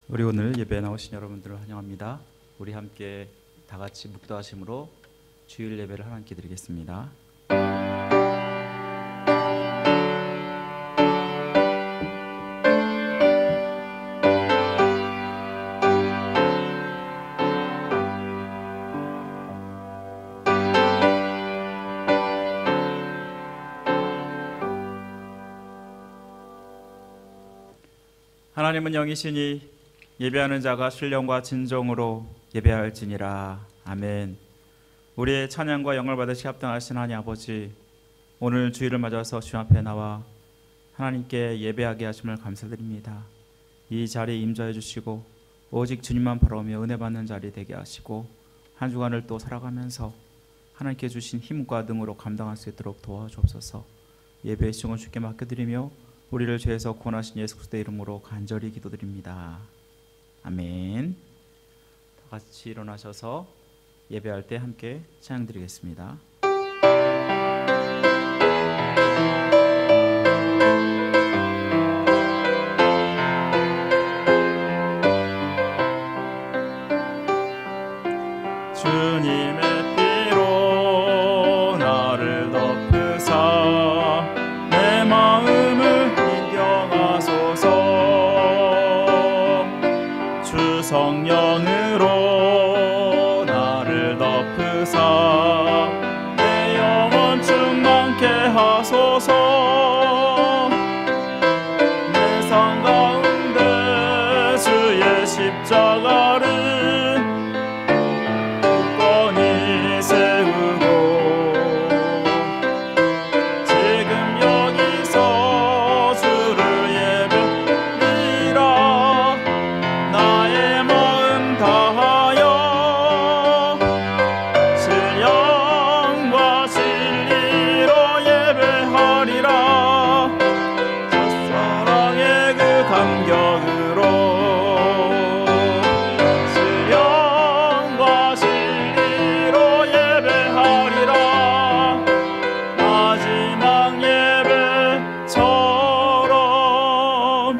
우리 오늘 예배에 나오신 여러분들을 환영합니다. 우리 함께 다 같이 묵도하심으로 주일 예배를 하나님께 드리겠습니다. 하나님은 영이시니 예배하는 자가 신령과 진정으로 예배할지니라. 아멘. 우리의 찬양과 영을 받으시 합당하신 하나님 아버지, 오늘 주일을 맞아서 주 앞에 나와 하나님께 예배하게 하심을 감사드립니다. 이 자리에 임재해 주시고 오직 주님만 바라보며 은혜 받는 자리 되게 하시고 한 주간을 또 살아가면서 하나님께 주신 힘과 능으로 감당할 수 있도록 도와주옵소서. 예배의 시간을 주께 맡겨드리며 우리를 죄에서 구원하신 예수 그리스도의 이름으로 간절히 기도드립니다. 아멘. 다 같이 일어나셔서 예배할 때 함께 찬양 드리겠습니다. 주님의 피로 나를 덮으사 내 마음을 인경하소서. 주 성령으로 나를 덮으사 내 영혼 충만케 하소서. 내 삶 가운데 주의 십자가를 굳건히 세우고 지금 여기서 주를 예배리라. 나의 마음 다하여 신령과 진리로 예배하리라. 첫사랑의 그 감격으로 신령과 진리로 예배하리라. 마지막 예배처럼.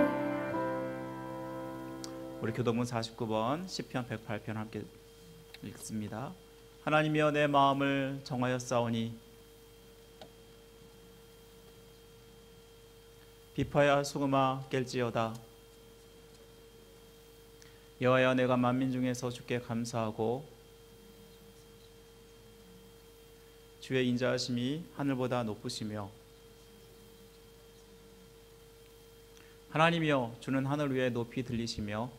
우리 교도문 49번 시편 108편 함께 읽습니다. 하나님이여 내 마음을 정하였사오니 비파야 수금아 깰지어다. 여호와여 내가 만민 중에서 주께 감사하고 주의 인자하심이 하늘보다 높으시며 하나님이여 주는 하늘 위에 높이 들리시며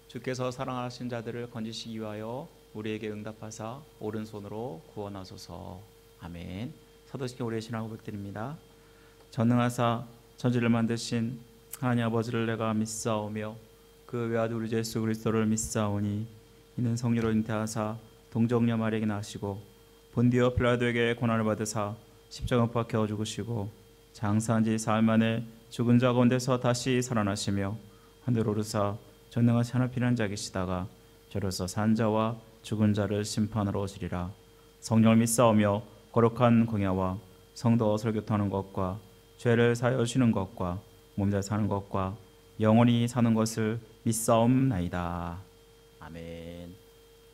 주께서 사랑하신 자들을 건지시기 위하여 우리에게 응답하사 오른손으로 구원하소서. 아멘. 사도시켜 우리의 신앙 고백드립니다. 전능하사 천지를 만드신 하나님 아버지를 내가 믿사오며 그 외아들 우리 주 예수 그리스도를 믿사오니 이는 성령으로 잉태하사 동정녀 마리아에게 나시고 본디오 빌라도에게 고난을 받으사 십자가 못 박혀 죽으시고 장사한 지 사흘 만에 죽은 자 가운데서 다시 살아나시며 하늘 오르사 전능하신 하늘 피난자 계시다가 저로서 산 자와 죽은 자를 심판하러 오시리라. 성령을 믿사오며 거룩한 공야와 성도 설교하는 것과 죄를 사하여 주시는 것과 몸자 사는 것과 영원히 사는 것을 믿사옵나이다. 아멘.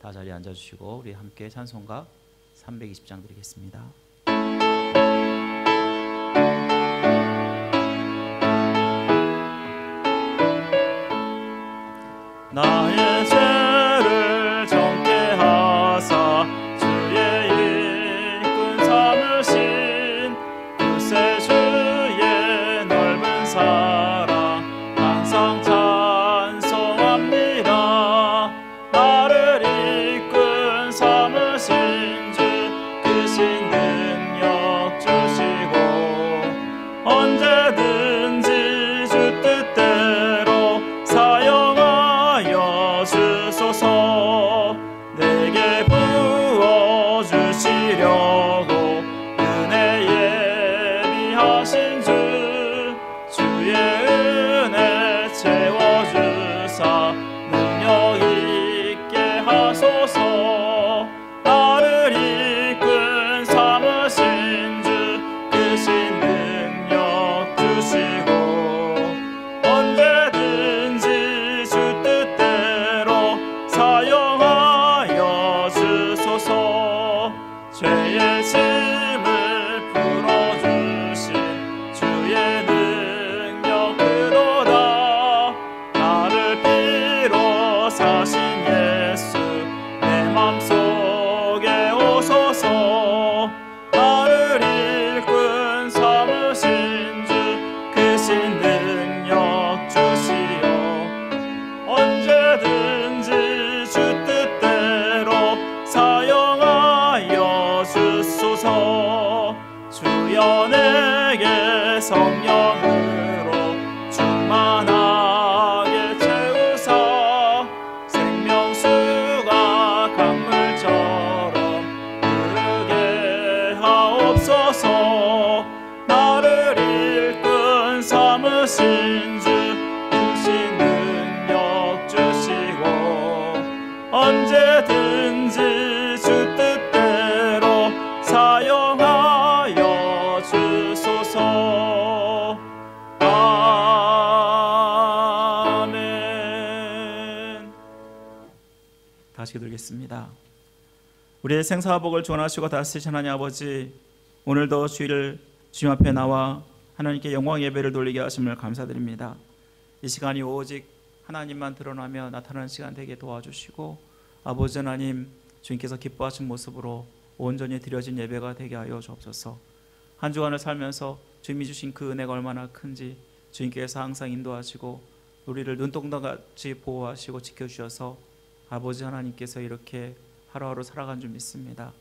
다 자리에 앉아주시고 우리 함께 찬송가 320장 드리겠습니다. 나의 죄를 정케 하사 주의 일꾼 삼으신 그새 주의 넓은 사랑 항상 찬송합니다. 나를 일꾼 삼으신 주 크신 그 크신 주 크신 능력 주시고 언제든지 주 뜻대로 사용하여 주소서. 아멘. 다시 기도하겠습니다. 우리의 생사와 복을 주원하시고 다스리신 하나님 아버지, 오늘도 주일 주님 앞에 나와 하나님께 영광 예배를 돌리게 하심을 감사드립니다. 이 시간이 오직 하나님만 드러나며 나타나는 시간 되게 도와주시고 아버지 하나님, 주님께서 기뻐하신 모습으로 온전히 드려진 예배가 되게 하여 주옵소서. 한 주간을 살면서 주님이 주신 그 은혜가 얼마나 큰지 주님께서 항상 인도하시고 우리를 눈동자같이 보호하시고 지켜주셔서 아버지 하나님께서 이렇게 하루하루 살아간 줄 믿습니다.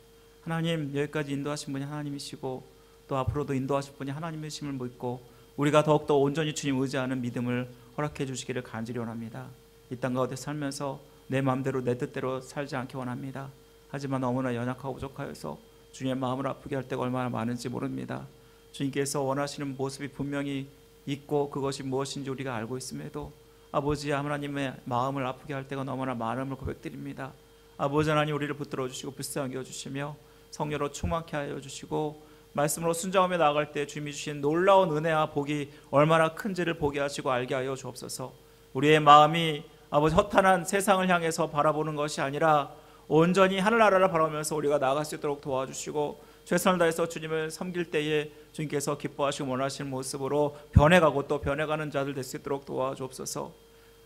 하나님, 여기까지 인도하신 분이 하나님이시고 또 앞으로도 인도하실 분이 하나님이심을 믿고 우리가 더욱더 온전히 주님 의지하는 믿음을 허락해 주시기를 간절히 원합니다. 이 땅 가운데 살면서 내 마음대로 내 뜻대로 살지 않기 원합니다. 하지만 너무나 연약하고 부족하여서 주님의 마음을 아프게 할 때가 얼마나 많은지 모릅니다. 주님께서 원하시는 모습이 분명히 있고 그것이 무엇인지 우리가 알고 있음에도 아버지 하나님의 마음을 아프게 할 때가 너무나 많음을 고백드립니다. 아버지 하나님, 우리를 붙들어 주시고 불쌍히 여주시며 성령으로 충만케 하여 주시고 말씀으로 순종하며 나아갈 때 주님이 주신 놀라운 은혜와 복이 얼마나 큰지를 보게 하시고 알게 하여 주옵소서. 우리의 마음이 아버지 허탄한 세상을 향해서 바라보는 것이 아니라 온전히 하늘나라를 바라보면서 우리가 나아갈 수 있도록 도와주시고 최선을 다해서 주님을 섬길 때에 주님께서 기뻐하시고 원하시는 모습으로 변해가고 또 변해가는 자들 될 수 있도록 도와주옵소서.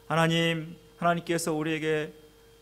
하나님, 하나님께서 우리에게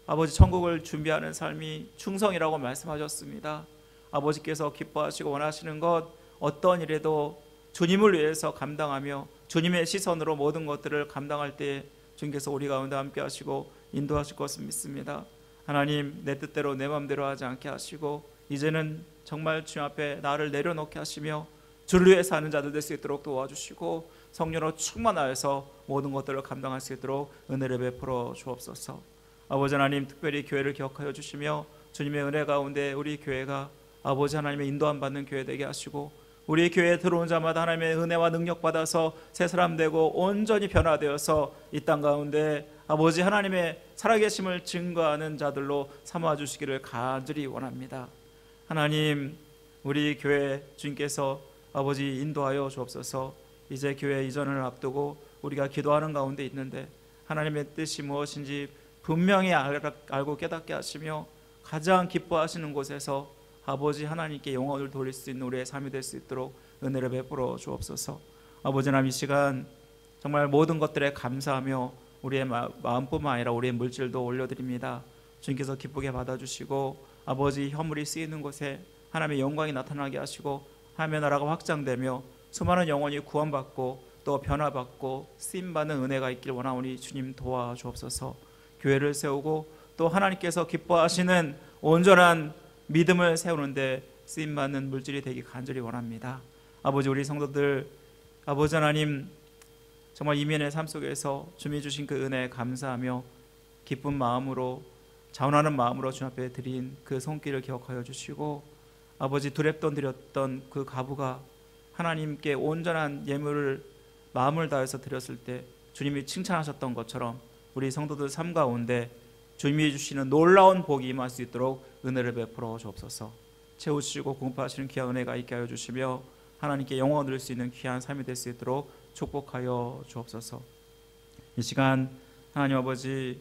아버지 천국을 준비하는 삶이 충성이라고 말씀하셨습니다. 아버지께서 기뻐하시고 원하시는 것 어떤 일에도 주님을 위해서 감당하며 주님의 시선으로 모든 것들을 감당할 때 주님께서 우리 가운데 함께 하시고 인도하실 것을 믿습니다. 하나님, 내 뜻대로 내 마음대로 하지 않게 하시고 이제는 정말 주님 앞에 나를 내려놓게 하시며 주를 위해 사는 자들 될 수 있도록 도와주시고 성령으로 충만하여서 모든 것들을 감당할 수 있도록 은혜를 베풀어 주옵소서. 아버지 하나님, 특별히 교회를 기억하여 주시며 주님의 은혜 가운데 우리 교회가 아버지 하나님의 인도함 받는 교회 되게 하시고 우리 교회에 들어온 자마다 하나님의 은혜와 능력 받아서 새 사람 되고 온전히 변화되어서 이 땅 가운데 아버지 하나님의 살아계심을 증거하는 자들로 삼아 주시기를 간절히 원합니다. 하나님, 우리 교회 주님께서 아버지 인도하여 주옵소서. 이제 교회 이전을 앞두고 우리가 기도하는 가운데 있는데 하나님의 뜻이 무엇인지 분명히 알고 깨닫게 하시며 가장 기뻐하시는 곳에서 아버지 하나님께 영혼을 돌릴 수 있는 우리의 삶이 될 수 있도록 은혜를 베풀어 주옵소서. 아버지 하나님, 이 시간 정말 모든 것들에 감사하며 우리의 마음뿐만 아니라 우리의 물질도 올려드립니다. 주님께서 기쁘게 받아주시고 아버지 허물이 쓰이는 곳에 하나님의 영광이 나타나게 하시고 하나님의 나라가 확장되며 수많은 영혼이 구원받고 또 변화받고 쓰임받는 은혜가 있길 원하오니 주님 도와주옵소서. 교회를 세우고 또 하나님께서 기뻐하시는 온전한 믿음을 세우는데 쓰임받는 물질이 되기 간절히 원합니다. 아버지, 우리 성도들 아버지 하나님, 정말 이면의 삶 속에서 주님이 주신 그 은혜에 감사하며 기쁜 마음으로 자원하는 마음으로 주님 앞에 드린 그 손길을 기억하여 주시고 아버지 두렵던 드렸던 그 가부가 하나님께 온전한 예물을 마음을 다해서 드렸을 때 주님이 칭찬하셨던 것처럼 우리 성도들 삶 가운데 주님이 주시는 놀라운 복이 임할 수 있도록 은혜를 베풀어 주옵소서. 채우시고 공급하시는 귀한 은혜가 있게 하여 주시며 하나님께 영광을 드릴 수 있는 귀한 삶이 될 수 있도록 축복하여 주옵소서. 이 시간 하나님 아버지,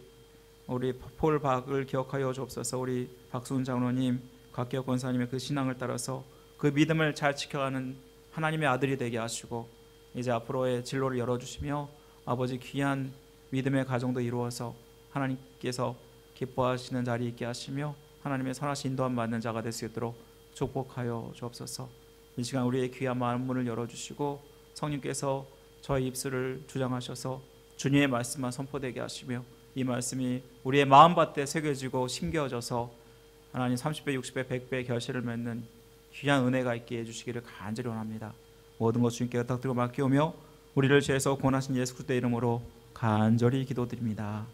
우리 폴박을 기억하여 주옵소서. 우리 박수훈 장로님, 곽기혁 권사님의 그 신앙을 따라서 그 믿음을 잘 지켜가는 하나님의 아들이 되게 하시고 이제 앞으로의 진로를 열어주시며 아버지 귀한 믿음의 가정도 이루어서 하나님께서 기뻐하시는 자리에 있게 하시며 하나님의 선하신 인도함 받는 자가 될 수 있도록 축복하여 주옵소서. 이 시간 우리의 귀한 마음 문을 열어주시고 성령께서 저의 입술을 주장하셔서 주님의 말씀만 선포되게 하시며 이 말씀이 우리의 마음밭에 새겨지고 심겨져서 하나님 30배, 60배, 100배의 결실을 맺는 귀한 은혜가 있게 해주시기를 간절히 원합니다. 모든 것 주님께 부탁드리고 맡기오며 우리를 죄에서 구원하신 예수 그리스도의 이름으로 간절히 기도드립니다.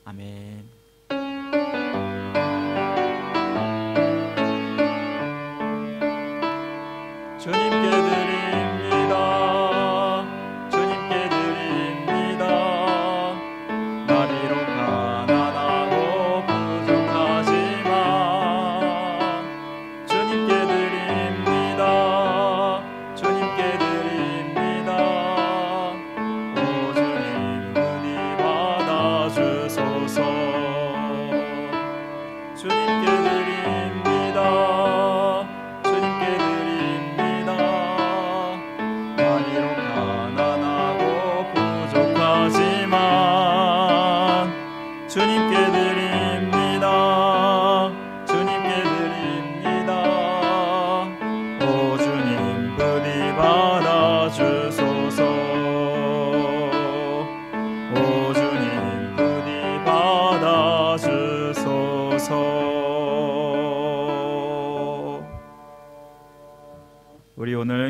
아멘. 주님께 드립니다. 주님께 드립니다.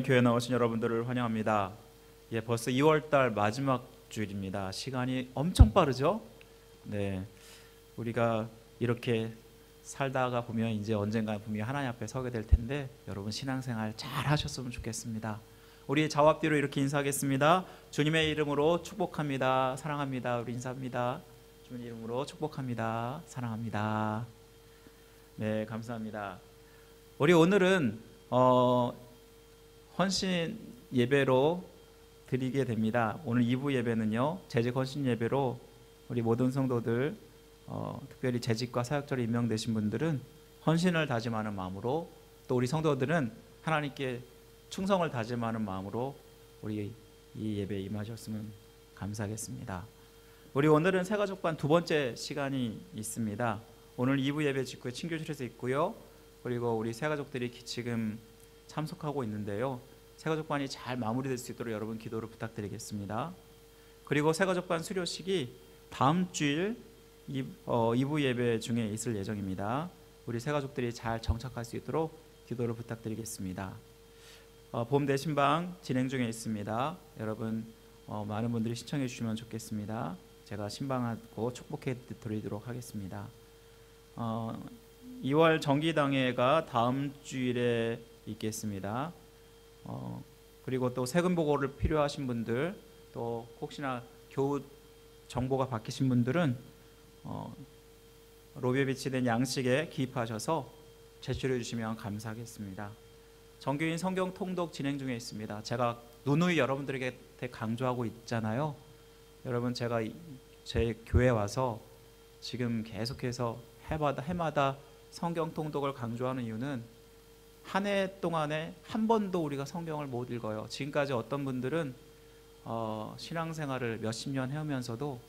교회 나오신 여러분들을 환영합니다. 예, 벌써 2월달 마지막 주일입니다. 시간이 엄청 빠르죠? 네, 우리가 이렇게 살다가 보면 이제 언젠가 분명히 하나님 앞에 서게 될 텐데 여러분 신앙생활 잘 하셨으면 좋겠습니다. 우리 좌우 앞뒤로 이렇게 인사하겠습니다. 주님의 이름으로 축복합니다. 사랑합니다. 우리 인사합니다. 주님 이름으로 축복합니다. 사랑합니다. 네, 감사합니다. 우리 오늘은 헌신 예배로 드리게 됩니다. 오늘 2부 예배는요, 재직 헌신 예배로 우리 모든 성도들, 특별히 재직과 사역자로 임명되신 분들은 헌신을 다짐하는 마음으로, 또 우리 성도들은 하나님께 충성을 다짐하는 마음으로 우리 이 예배에 임하셨으면 감사하겠습니다. 우리 오늘은 새가족반 두 번째 시간이 있습니다. 오늘 2부 예배 직후에 친교실에서 있고요. 그리고 우리 새가족들이 지금 참석하고 있는데요. 새가족반이 잘 마무리될 수 있도록 여러분 기도를 부탁드리겠습니다. 그리고 새가족반 수료식이 다음 주일 2부 예배 중에 있을 예정입니다. 우리 새가족들이 잘 정착할 수 있도록 기도를 부탁드리겠습니다. 봄 대신방 진행 중에 있습니다. 여러분 많은 분들이 신청해 주시면 좋겠습니다. 제가 신방하고 축복해 드리도록 하겠습니다. 2월 정기당회가 다음 주일에 있겠습니다. 그리고 또 세금 보고를 필요하신 분들, 또 혹시나 교우 정보가 바뀌신 분들은 로비에 비치된 양식에 기입하셔서 제출해 주시면 감사하겠습니다. 정교인 성경 통독 진행 중에 있습니다. 제가 누누이 여러분들에게 강조하고 있잖아요. 여러분, 제가 제 교회에 와서 지금 계속해서 해마다 성경 통독을 강조하는 이유는 한 해 동안에 한 번도 우리가 성경을 못 읽어요. 지금까지 어떤 분들은 신앙생활을 몇십 년 해오면서도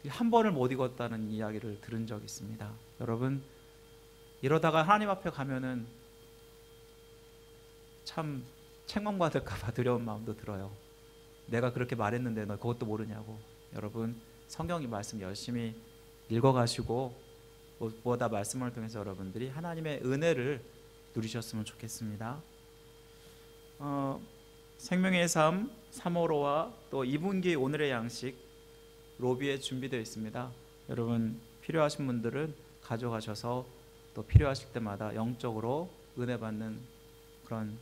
한 번을 못 읽었다는 이야기를 들은 적이 있습니다. 여러분, 이러다가 하나님 앞에 가면은 참 책망받을까 봐 두려운 마음도 들어요. 내가 그렇게 말했는데 너 그것도 모르냐고. 여러분, 성경의 말씀 열심히 읽어가시고 무엇보다 말씀을 통해서 여러분들이 하나님의 은혜를 누리셨으면 좋겠습니다. 생명의 삶 3호로와 또 2분기 오늘의 양식 로비에 준비되어 있습니다. 여러분 필요하신 분들은 가져가셔서 또 필요하실 때마다 영적으로 은혜 받는 그런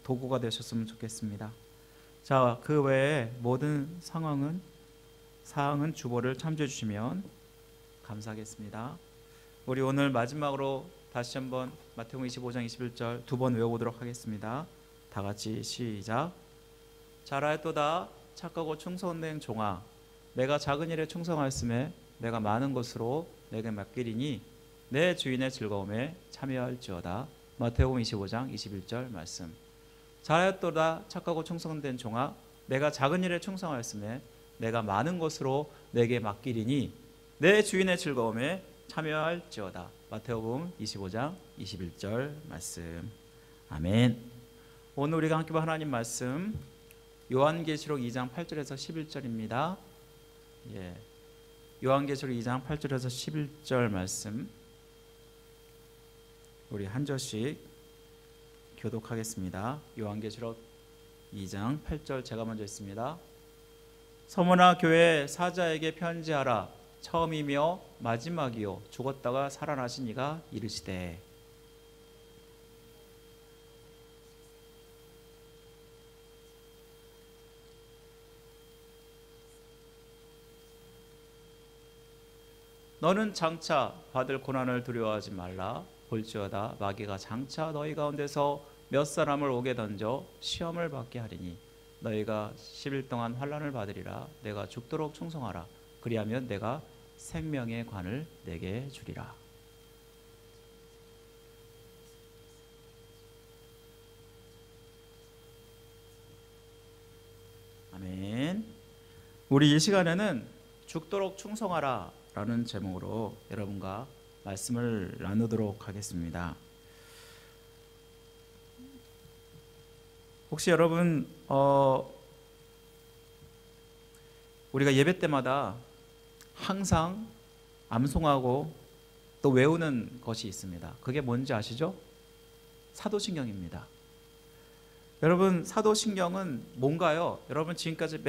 도구가 되셨으면 좋겠습니다. 자, 그 외에 모든 사항은 주보를 참조해 주시면 감사하겠습니다. 우리 오늘 마지막으로 다시 한번 마태복음 25장 21절 두 번 외워보도록 하겠습니다. 다 같이 시작. 잘하였도다 착하고 충성된 종아, 내가 작은 일에 충성하였음에 내가 많은 것으로 내게 맡기리니 내 주인의 즐거움에 참여할지어다. 마태복음 25장 21절 말씀. 잘하였도다 착하고 충성된 종아, 내가 작은 일에 충성하였음에 내가 많은 것으로 내게 맡기리니 내 주인의 즐거움에 참여할지어다. 마태복음 25장 21절 말씀. 아멘. 오늘 우리가 함께 본 하나님 말씀 요한계시록 2장 8절에서 11절입니다. 예, 요한계시록 2장 8절에서 11절 말씀 우리 한 절씩 교독하겠습니다. 요한계시록 2장 8절 제가 먼저 읽습니다. 서머나 교회 사자에게 편지하라. 처음이며 마지막이요 죽었다가 살아나신 이가 이르시되. 너는 장차 받을 고난을 두려워하지 말라. 볼지어다 마귀가 장차 너희 가운데서 몇 사람을 옥에 던져 시험을 받게 하리니 너희가 10일 동안 환난을 받으리라. 내가 죽도록 충성하라. 그리하면 내가 생명의 관을 내게 주리라. 아멘. 우리 이 시간에는 죽도록 충성하라 라는 제목으로 여러분과 말씀을 나누도록 하겠습니다. 혹시 여러분 우리가 예배 때마다 항상 암송하고 또 외우는 것이 있습니다. 그게 뭔지 아시죠? 사도신경입니다. 여러분, 사도신경은 뭔가요? 여러분, 지금까지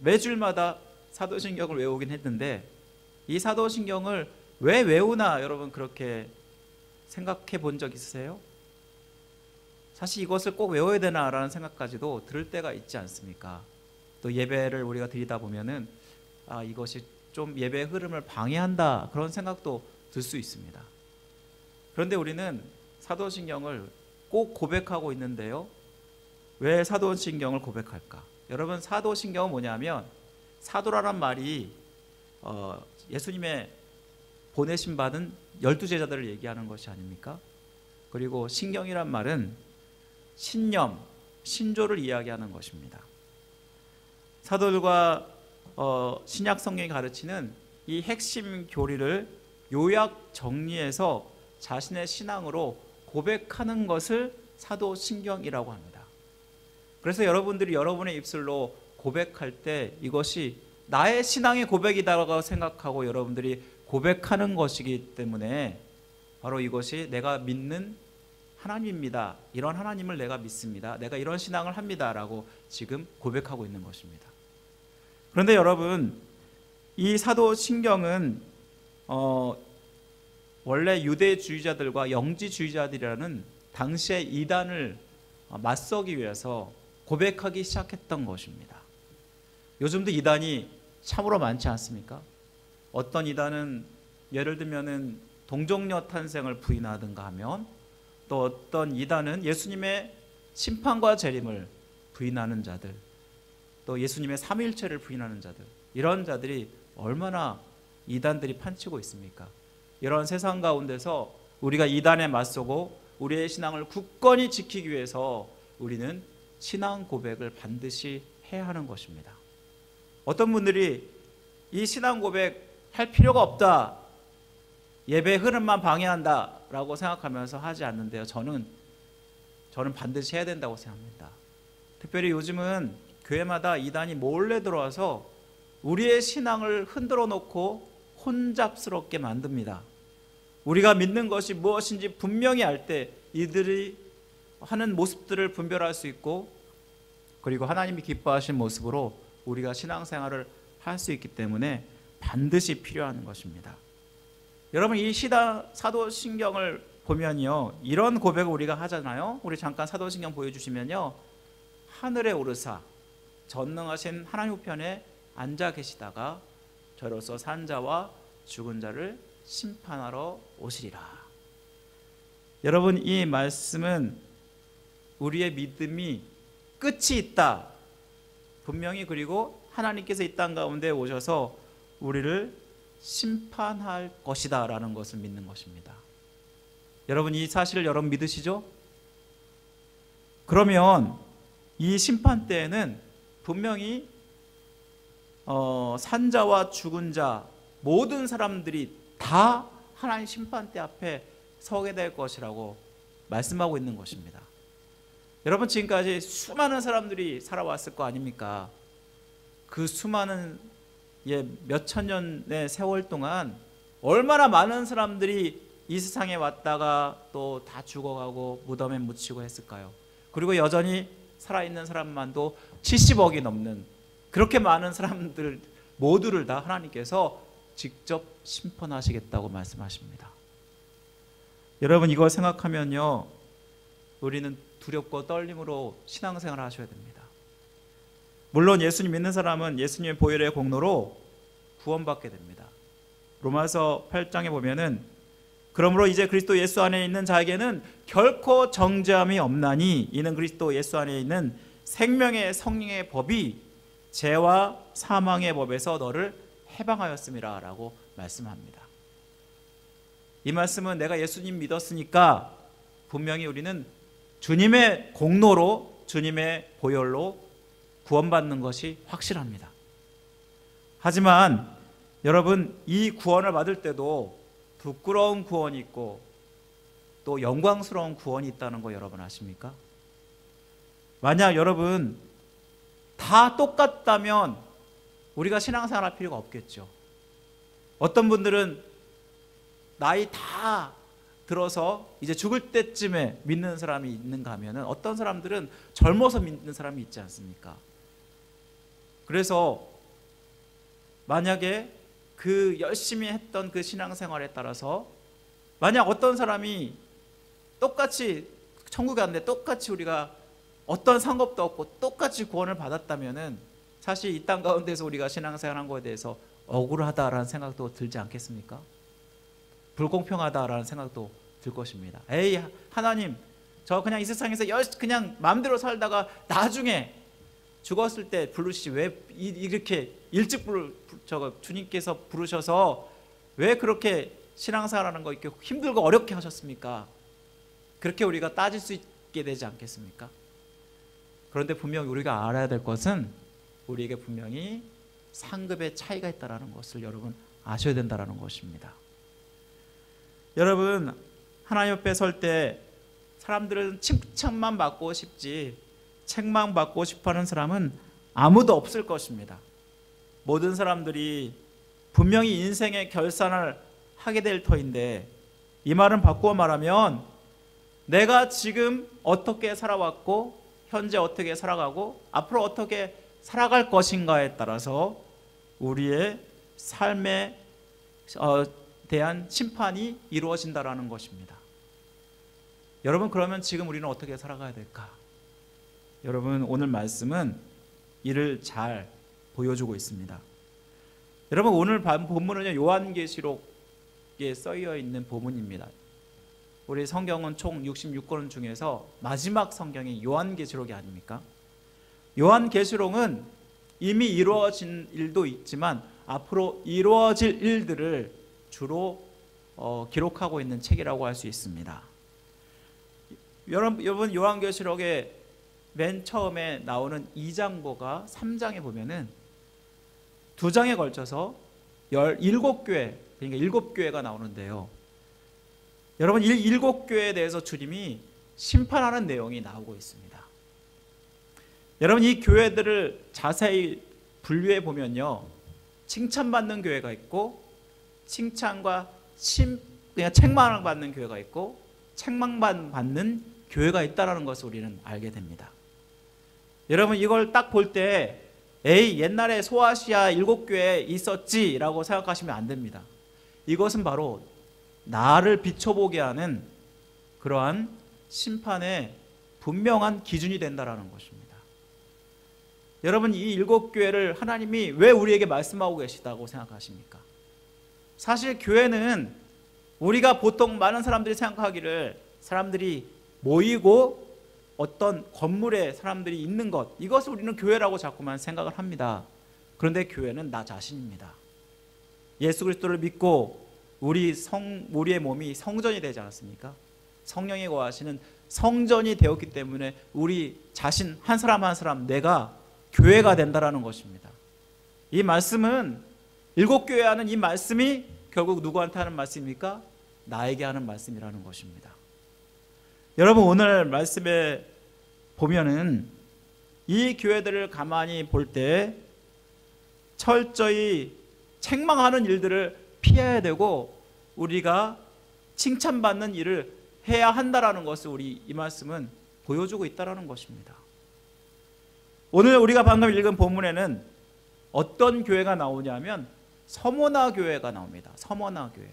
매주일마다 사도신경을 외우긴 했는데, 이 사도신경을 왜 외우나 여러분 그렇게 생각해 본 적 있으세요? 사실 이것을 꼭 외워야 되나라는 생각까지도 들 때가 있지 않습니까? 또 예배를 우리가 드리다 보면은 이것이 좀 예배의 흐름을 방해한다, 그런 생각도 들 수 있습니다. 그런데 우리는 사도신경을 꼭 고백하고 있는데요, 왜 사도신경을 고백할까? 여러분, 사도신경은 뭐냐면, 사도라는 말이 예수님의 보내신 받은 12제자들을 얘기하는 것이 아닙니까? 그리고 신경이란 말은 신념, 신조를 이야기하는 것입니다. 사도들과 신약 성경이 가르치는 이 핵심 교리를 요약 정리해서 자신의 신앙으로 고백하는 것을 사도신경이라고 합니다. 그래서 여러분들이 여러분의 입술로 고백할 때 이것이 나의 신앙의 고백이라고 생각하고 여러분들이 고백하는 것이기 때문에 바로 이것이 내가 믿는 하나님입니다, 이런 하나님을 내가 믿습니다, 내가 이런 신앙을 합니다 라고 지금 고백하고 있는 것입니다. 그런데 여러분, 이 사도신경은 원래 유대주의자들과 영지주의자들이라는 당시의 이단을 맞서기 위해서 고백하기 시작했던 것입니다. 요즘도 이단이 참으로 많지 않습니까? 어떤 이단은 예를 들면은 동정녀 탄생을 부인하든가 하면, 또 어떤 이단은 예수님의 심판과 재림을 부인하는 자들, 또 예수님의 삼위일체를 부인하는 자들, 이런 자들이 얼마나 이단들이 판치고 있습니까? 이런 세상 가운데서 우리가 이단에 맞서고 우리의 신앙을 굳건히 지키기 위해서 우리는 신앙 고백을 반드시 해야 하는 것입니다. 어떤 분들이 이 신앙 고백 할 필요가 없다, 예배 흐름만 방해한다 라고 생각하면서 하지 않는데요, 저는 반드시 해야 된다고 생각합니다. 특별히 요즘은 교회마다 이단이 몰래 들어와서 우리의 신앙을 흔들어 놓고 혼잡스럽게 만듭니다. 우리가 믿는 것이 무엇인지 분명히 알 때 이들이 하는 모습들을 분별할 수 있고, 그리고 하나님이 기뻐하신 모습으로 우리가 신앙생활을 할 수 있기 때문에 반드시 필요한 것입니다. 여러분, 이 사도신경을 보면요, 이런 고백을 우리가 하잖아요. 우리 잠깐 사도신경 보여주시면요, 하늘에 오르사 전능하신 하나님 우편에 앉아 계시다가 저로서 산 자와 죽은 자를 심판하러 오시리라. 여러분, 이 말씀은 우리의 믿음이 끝이 있다, 분명히, 그리고 하나님께서 이 땅 가운데 오셔서 우리를 심판할 것이다 라는 것을 믿는 것입니다. 여러분, 이 사실을 여러분 믿으시죠? 그러면 이 심판 때에는 분명히 산자와 죽은 자 모든 사람들이 다 하나님 심판대 앞에 서게 될 것이라고 말씀하고 있는 것입니다. 여러분, 지금까지 수많은 사람들이 살아왔을 거 아닙니까? 그 수많은 몇천 년의 세월 동안 얼마나 많은 사람들이 이 세상에 왔다가 또 다 죽어가고 무덤에 묻히고 했을까요? 그리고 여전히 살아있는 사람만도 70억이 넘는, 그렇게 많은 사람들 모두를 다 하나님께서 직접 심판하시겠다고 말씀하십니다. 여러분, 이걸 생각하면요, 우리는 두렵고 떨림으로 신앙생활을 하셔야 됩니다. 물론 예수님 믿는 사람은 예수님의 보혈의 공로로 구원받게 됩니다. 로마서 8장에 보면은, 그러므로 이제 그리스도 예수 안에 있는 자에게는 결코 정죄함이 없나니 이는 그리스도 예수 안에 있는 생명의 성령의 법이 죄와 사망의 법에서 너를 해방하였음이라 라고 말씀합니다. 이 말씀은 내가 예수님 믿었으니까 분명히 우리는 주님의 공로로, 주님의 보혈로 구원받는 것이 확실합니다. 하지만 여러분, 이 구원을 받을 때도 부끄러운 구원이 있고 또 영광스러운 구원이 있다는 거 여러분 아십니까? 만약 여러분 다 똑같다면 우리가 신앙생활 할 필요가 없겠죠. 어떤 분들은 나이 다 들어서 이제 죽을 때쯤에 믿는 사람이 있는가 하면은 어떤 사람들은 젊어서 믿는 사람이 있지 않습니까? 그래서 만약에 그 열심히 했던 그 신앙생활에 따라서 만약 어떤 사람이 똑같이 천국에 갔는데 똑같이 우리가 어떤 상급도 없고 똑같이 구원을 받았다면은 사실 이 땅 가운데서 우리가 신앙생활한 거에 대해서 억울하다라는 생각도 들지 않겠습니까? 불공평하다라는 생각도 들 것입니다. 에이, 하나님, 저 그냥 이 세상에서 그냥 마음대로 살다가 나중에 죽었을 때 부르시지 왜 이렇게 일찍 주님께서 부르셔서 왜 그렇게 신앙생활하는 거 이렇게 힘들고 어렵게 하셨습니까? 그렇게 우리가 따질 수 있게 되지 않겠습니까? 그런데 분명히 우리가 알아야 될 것은 우리에게 분명히 상급의 차이가 있다는 것을 여러분 아셔야 된다는 것입니다. 여러분, 하나님 옆에 설 때 사람들은 칭찬만 받고 싶지 책망 받고 싶어하는 사람은 아무도 없을 것입니다. 모든 사람들이 분명히 인생의 결산을 하게 될 터인데, 이 말은 바꾸어 말하면 내가 지금 어떻게 살아왔고 현재 어떻게 살아가고 앞으로 어떻게 살아갈 것인가에 따라서 우리의 삶에 대한 심판이 이루어진다라는 것입니다. 여러분, 그러면 지금 우리는 어떻게 살아가야 될까? 여러분, 오늘 말씀은 이를 잘 보여주고 있습니다. 여러분, 오늘 본문은요, 요한계시록에 쓰여 있는 본문입니다. 우리 성경은 총 66권 중에서 마지막 성경이 요한계시록이 아닙니까? 요한계시록은 이미 이루어진 일도 있지만 앞으로 이루어질 일들을 주로 기록하고 있는 책이라고 할 수 있습니다. 여러분, 요한계시록의 맨 처음에 나오는 2장보가 3장에 보면은 2장에 걸쳐서 17교회, 그러니까 7교회가 나오는데요. 여러분, 이 7교회에 대해서 주님이 심판하는 내용이 나오고 있습니다. 여러분, 이 교회들을 자세히 분류해 보면요, 칭찬받는 교회가 있고 칭찬과 그냥 책망을 받는 교회가 있고 책망받는 교회가 있다는 것을 우리는 알게 됩니다. 여러분, 이걸 딱 볼 때 에이, 옛날에 소아시아 7교회 있었지 라고 생각하시면 안 됩니다. 이것은 바로 나를 비춰보게 하는 그러한 심판의 분명한 기준이 된다는 것입니다. 여러분, 이 7교회를 하나님이 왜 우리에게 말씀하고 계시다고 생각하십니까? 사실 교회는 우리가 보통 많은 사람들이 생각하기를 사람들이 모이고 어떤 건물에 사람들이 있는 것, 이것을 우리는 교회라고 자꾸만 생각을 합니다. 그런데 교회는 나 자신입니다. 예수 그리스도를 믿고 우리의 몸이 성전이 되지 않았습니까? 성령이 거하시는 성전이 되었기 때문에 우리 자신 한 사람 한 사람 내가 교회가 된다라는 것입니다. 이 말씀은 7교회 하는 이 말씀이 결국 누구한테 하는 말씀입니까? 나에게 하는 말씀이라는 것입니다. 여러분, 오늘 말씀에 보면은 이 교회들을 가만히 볼 때 철저히 책망하는 일들을 피해야 되고 우리가 칭찬받는 일을 해야 한다라는 것을 이 말씀은 보여주고 있다는 것입니다. 오늘 우리가 방금 읽은 본문에는 어떤 교회가 나오냐면 서모나 교회가 나옵니다. 서모나 교회.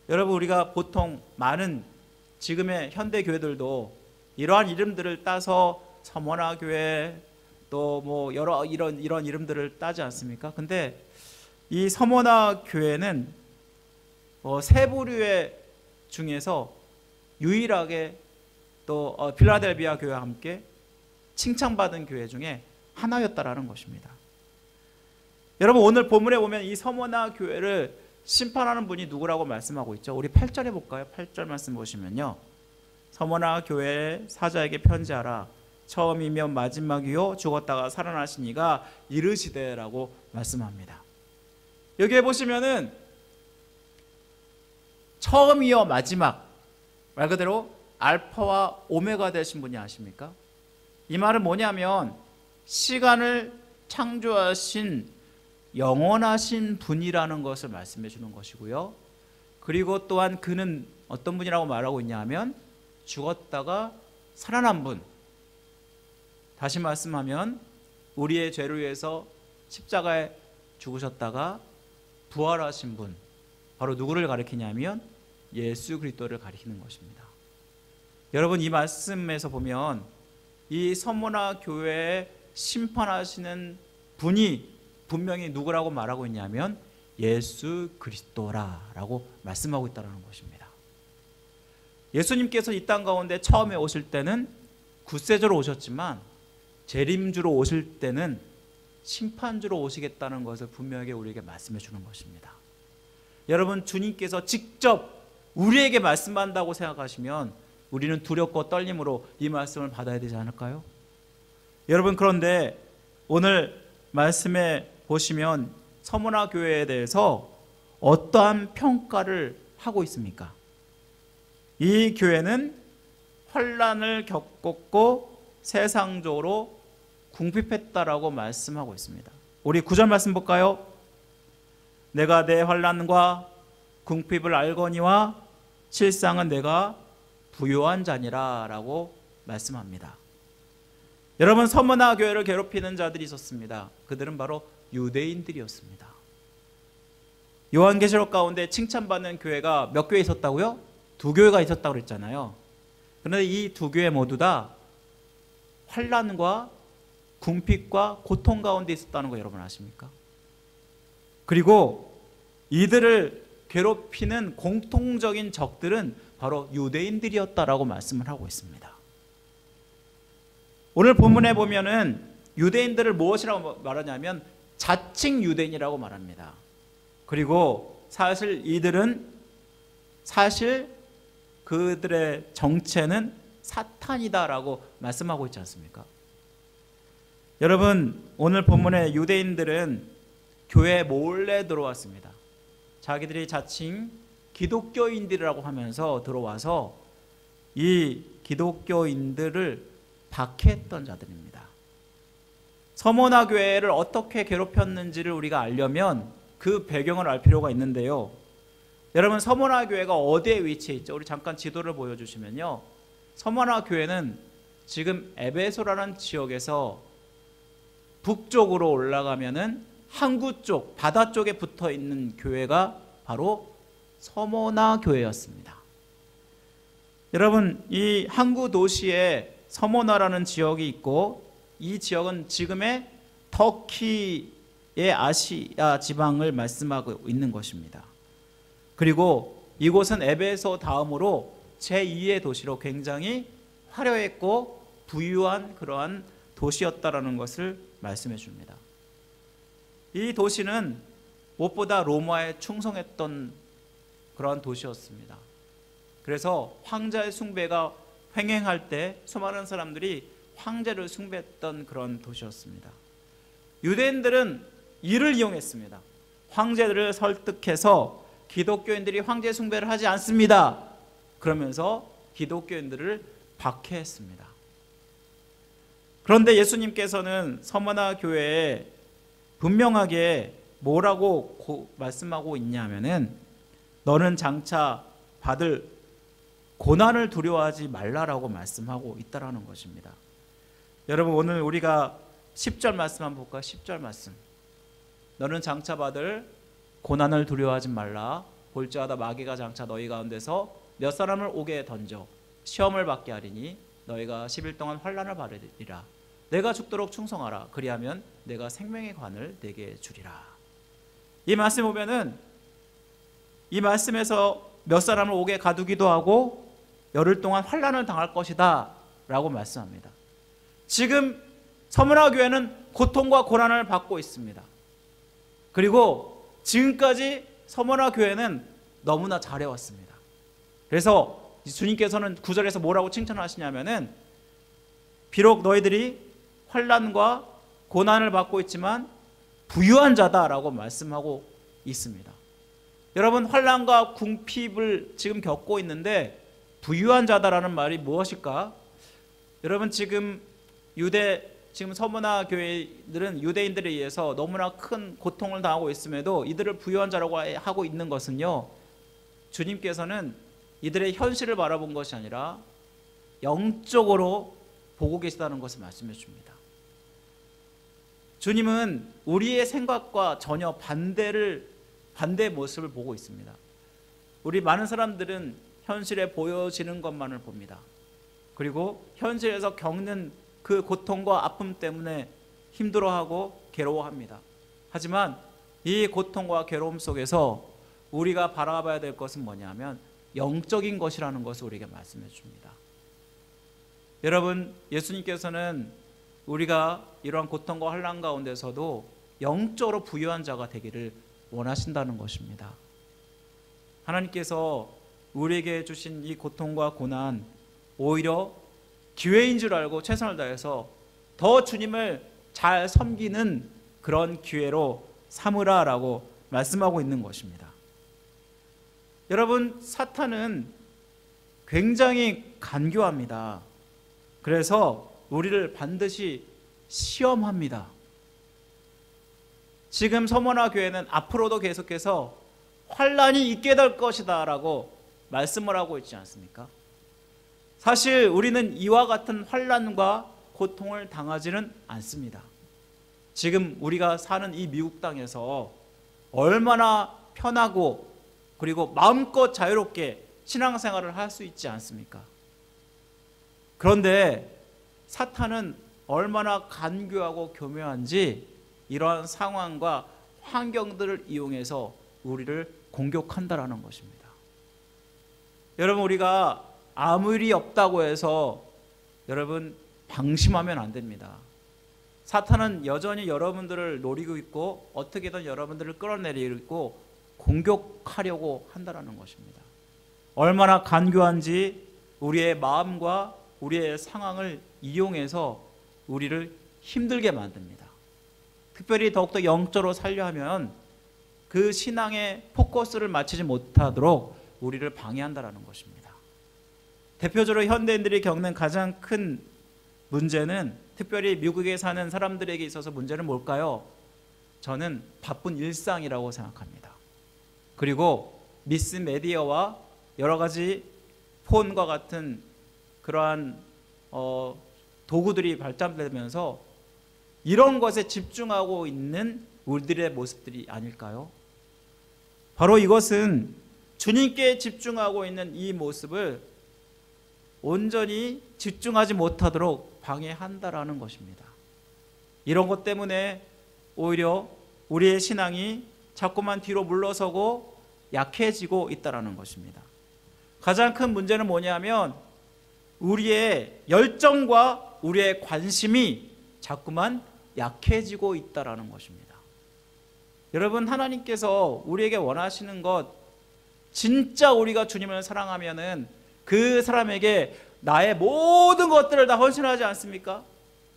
여러분, 우리가 보통 많은 지금의 현대 교회들도 이러한 이름들을 따서 서모나 교회 또 뭐 여러 이런 이름들을 따지 않습니까? 근데 이 서모나 교회는 세 부류의 중에서 유일하게 또 필라델비아 교회와 함께 칭찬받은 교회 중에 하나였다라는 것입니다. 여러분, 오늘 본문에 보면 이 서모나 교회를 심판하는 분이 누구라고 말씀하고 있죠? 우리 8절에 볼까요? 8절 말씀 보시면요, 서모나 교회 사자에게 편지하라. 처음이며 마지막이요 죽었다가 살아나신 이가 이르시되라고 말씀합니다. 여기에 보시면은 처음이요 마지막, 말 그대로 알파와 오메가 되신 분이 아십니까? 이 말은 뭐냐면 시간을 창조하신 영원하신 분이라는 것을 말씀해 주는 것이고요. 그리고 또한 그는 어떤 분이라고 말하고 있냐 하면 죽었다가 살아난 분. 다시 말씀하면 우리의 죄를 위해서 십자가에 죽으셨다가 부활하신 분, 바로 누구를 가리키냐면 예수 그리스도를 가리키는 것입니다. 여러분, 이 말씀에서 보면 이 서머나 교회에 심판하시는 분이 분명히 누구라고 말하고 있냐면 예수 그리스도라고 말씀하고 있다는 것입니다. 예수님께서 이 땅 가운데 처음에 오실 때는 구세주로 오셨지만 재림주로 오실 때는 심판주로 오시겠다는 것을 분명하게 우리에게 말씀해 주는 것입니다. 여러분, 주님께서 직접 우리에게 말씀한다고 생각하시면 우리는 두렵고 떨림으로 이 말씀을 받아야 되지 않을까요? 여러분, 그런데 오늘 말씀에 보시면 서머나 교회에 대해서 어떠한 평가를 하고 있습니까? 이 교회는 환난을 겪었고 세상적으로 궁핍했다라고 말씀하고 있습니다. 우리 9절 말씀 볼까요? 내가 내 환난과 궁핍을 알거니와 실상은 내가 부요한 자니라 라고 말씀합니다. 여러분, 서머나 교회를 괴롭히는 자들이 있었습니다. 그들은 바로 유대인들이었습니다. 요한계시록 가운데 칭찬받는 교회가 몇 교회 있었다고요? 2교회가 있었다고 그랬잖아요. 그런데 이 2교회 모두 다 환난과 궁핍과 고통 가운데 있었다는 거 여러분 아십니까? 그리고 이들을 괴롭히는 공통적인 적들은 바로 유대인들이었다라고 말씀을 하고 있습니다. 오늘 본문에 보면은 유대인들을 무엇이라고 말하냐면 자칭 유대인이라고 말합니다. 그리고 사실 이들은 그들의 정체는 사탄이다라고 말씀하고 있지 않습니까? 여러분, 오늘 본문의 유대인들은 교회에 몰래 들어왔습니다. 자기들이 자칭 기독교인들이라고 하면서 들어와서 이 기독교인들을 박해했던 자들입니다. 서머나 교회를 어떻게 괴롭혔는지를 우리가 알려면 그 배경을 알 필요가 있는데요. 여러분, 서머나 교회가 어디에 위치해 있죠? 우리 잠깐 지도를 보여주시면요, 서머나 교회는 지금 에베소라는 지역에서 북쪽으로 올라가면은 항구 쪽, 바다 쪽에 붙어 있는 교회가 바로 서머나 교회였습니다. 여러분, 이 항구 도시에 서머나라는 지역이 있고, 이 지역은 지금의 터키의 아시아 지방을 말씀하고 있는 것입니다. 그리고 이곳은 에베소 다음으로 제2의 도시로 굉장히 화려했고 부유한 그러한 도시였다라는 것을 말씀해 줍니다. 이 도시는 무엇보다 로마에 충성했던 그러한 도시였습니다. 그래서 황제의 숭배가 횡행할 때 수많은 사람들이 황제를 숭배했던 그런 도시였습니다. 유대인들은 이를 이용했습니다. 황제들을 설득해서 기독교인들이 황제 숭배를 하지 않습니다. 그러면서 기독교인들을 박해했습니다. 그런데 예수님께서는 서머나 교회에 분명하게 뭐라고 말씀하고 있냐면은 너는 장차 받을 고난을 두려워하지 말라라고 말씀하고 있다라는 것입니다. 여러분, 오늘 우리가 10절 말씀 한번 볼까요? 10절 말씀. 너는 장차 받을 고난을 두려워하지 말라. 볼지어다 마귀가 장차 너희 가운데서 몇 사람을 옥에 던져 시험을 받게 하리니 너희가 10일 동안 환난을 받으리라. 내가 죽도록 충성하라. 그리하면 내가 생명의 관을 내게 주리라. 이 말씀 보면은 이 말씀에서 몇 사람을 옥에 가두기도 하고 열흘 동안 환난을 당할 것이다 라고 말씀합니다. 지금 서머나 교회는 고통과 고난을 받고 있습니다. 그리고 지금까지 서머나 교회는 너무나 잘해왔습니다. 그래서 주님께서는 9절에서 뭐라고 칭찬하시냐면은 비록 너희들이 환난과 고난을 받고 있지만 부유한 자다라고 말씀하고 있습니다. 여러분, 환난과 궁핍을 지금 겪고 있는데 부유한 자다라는 말이 무엇일까? 여러분, 지금 서머나 교회들은 유대인들에 의해서 너무나 큰 고통을 당하고 있음에도 이들을 부유한 자라고 하고 있는 것은요, 주님께서는 이들의 현실을 바라본 것이 아니라 영적으로 보고 계시다는 것을 말씀해 줍니다. 주님은 우리의 생각과 전혀 반대의 모습을 보고 있습니다. 우리 많은 사람들은 현실에 보여지는 것만을 봅니다. 그리고 현실에서 겪는 그 고통과 아픔 때문에 힘들어하고 괴로워합니다. 하지만 이 고통과 괴로움 속에서 우리가 바라봐야 될 것은 뭐냐면 영적인 것이라는 것을 우리에게 말씀해 줍니다. 여러분, 예수님께서는 우리가 이러한 고통과 환난 가운데서도 영적으로 부유한 자가 되기를 원하신다는 것입니다. 하나님께서 우리에게 주신 이 고통과 고난, 오히려 기회인 줄 알고 최선을 다해서 더 주님을 잘 섬기는 그런 기회로 삼으라라고 말씀하고 있는 것입니다. 여러분, 사탄은 굉장히 간교합니다. 그래서 우리를 반드시 시험합니다. 지금 서머나 교회는 앞으로도 계속해서 환난이 있게 될 것이다 라고 말씀을 하고 있지 않습니까? 사실 우리는 이와 같은 환난과 고통을 당하지는 않습니다. 지금 우리가 사는 이 미국 땅에서 얼마나 편하고 그리고 마음껏 자유롭게 신앙생활을 할 수 있지 않습니까? 그런데 사탄은 얼마나 간교하고 교묘한지 이러한 상황과 환경들을 이용해서 우리를 공격한다라는 것입니다. 여러분, 우리가 아무 일이 없다고 해서 여러분 방심하면 안 됩니다. 사탄은 여전히 여러분들을 노리고 있고 어떻게든 여러분들을 끌어내리고 공격하려고 한다는 것입니다. 얼마나 간교한지 우리의 마음과 우리의 상황을 이용해서 우리를 힘들게 만듭니다. 특별히 더욱더 영적으로 살려 하면 그 신앙의 포커스를 맞추지 못하도록 우리를 방해한다는 것입니다. 대표적으로 현대인들이 겪는 가장 큰 문제는, 특별히 미국에 사는 사람들에게 있어서 문제는 뭘까요? 저는 바쁜 일상이라고 생각합니다. 그리고 미스 메디어와 여러 가지 폰과 같은 그러한 도구들이 발달되면서 이런 것에 집중하고 있는 우리들의 모습들이 아닐까요? 바로 이것은 주님께 집중하고 있는 이 모습을 온전히 집중하지 못하도록 방해한다라는 것입니다. 이런 것 때문에 오히려 우리의 신앙이 자꾸만 뒤로 물러서고 약해지고 있다는 것입니다. 가장 큰 문제는 뭐냐면 우리의 열정과 우리의 관심이 자꾸만 약해지고 있다는 것입니다. 여러분, 하나님께서 우리에게 원하시는 것, 진짜 우리가 주님을 사랑하면은 그 사람에게 나의 모든 것들을 다 헌신하지 않습니까?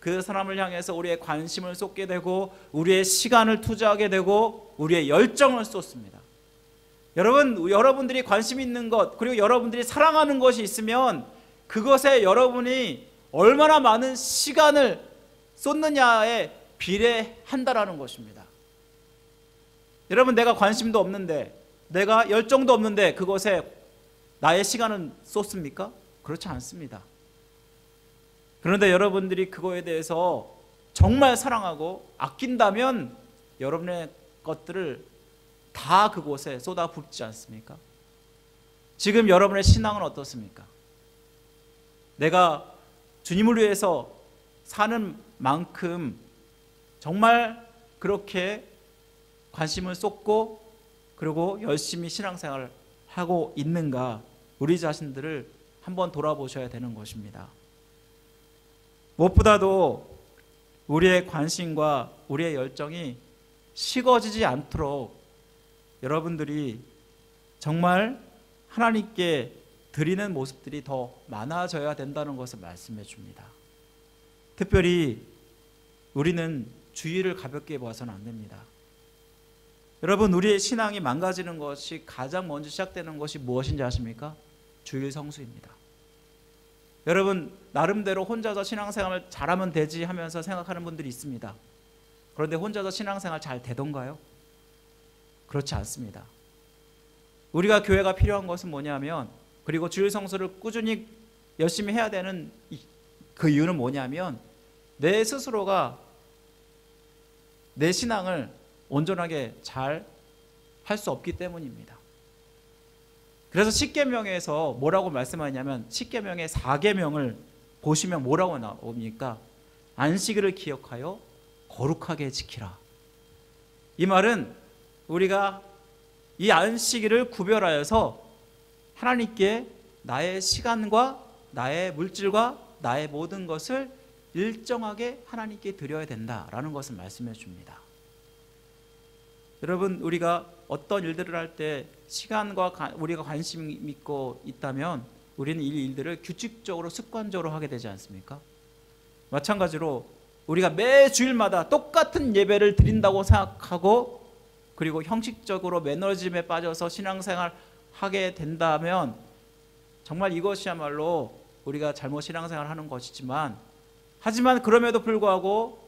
그 사람을 향해서 우리의 관심을 쏟게 되고 우리의 시간을 투자하게 되고 우리의 열정을 쏟습니다. 여러분들이 관심 있는 것, 그리고 여러분들이 사랑하는 것이 있으면 그것에 여러분이 얼마나 많은 시간을 쏟느냐에 비례한다라는 것입니다. 여러분, 내가 관심도 없는데, 내가 열정도 없는데 그것에 나의 시간은 쏟습니까? 그렇지 않습니다. 그런데 여러분들이 그거에 대해서 정말 사랑하고 아낀다면 여러분의 것들을 다 그곳에 쏟아붓지 않습니까? 지금 여러분의 신앙은 어떻습니까? 내가 주님을 위해서 사는 만큼 정말 그렇게 관심을 쏟고 그리고 열심히 신앙생활을 하고 있는가, 우리 자신들을 한번 돌아보셔야 되는 것입니다. 무엇보다도 우리의 관심과 우리의 열정이 식어지지 않도록 여러분들이 정말 하나님께 드리는 모습들이 더 많아져야 된다는 것을 말씀해 줍니다. 특별히 우리는 주일을 가볍게 봐서는 안 됩니다. 여러분, 우리의 신앙이 망가지는 것이 가장 먼저 시작되는 것이 무엇인지 아십니까? 주일 성수입니다. 여러분, 나름대로 혼자서 신앙생활을 잘하면 되지 하면서 생각하는 분들이 있습니다. 그런데 혼자서 신앙생활 잘 되던가요? 그렇지 않습니다. 우리가 교회가 필요한 것은 뭐냐면 그리고 주일 성수를 꾸준히 열심히 해야 되는 그 이유는 뭐냐면 내 스스로가 내 신앙을 온전하게 잘 할 수 없기 때문입니다. 그래서 십계명에서 뭐라고 말씀하냐면 십계명의 4계명을 보시면 뭐라고 나옵니까? 안식일을 기억하여 거룩하게 지키라. 이 말은 우리가 이 안식일을 구별하여서 하나님께 나의 시간과 나의 물질과 나의 모든 것을 일정하게 하나님께 드려야 된다라는 것을 말씀해 줍니다. 여러분, 우리가 어떤 일들을 할 때 시간과 우리가 관심이 있고 있다면 우리는 이 일들을 규칙적으로 습관적으로 하게 되지 않습니까? 마찬가지로 우리가 매 주일마다 똑같은 예배를 드린다고 생각하고 그리고 형식적으로 매너리즘에 빠져서 신앙생활 하게 된다면 정말 이것이야말로 우리가 잘못 신앙생활 하는 것이지만, 하지만 그럼에도 불구하고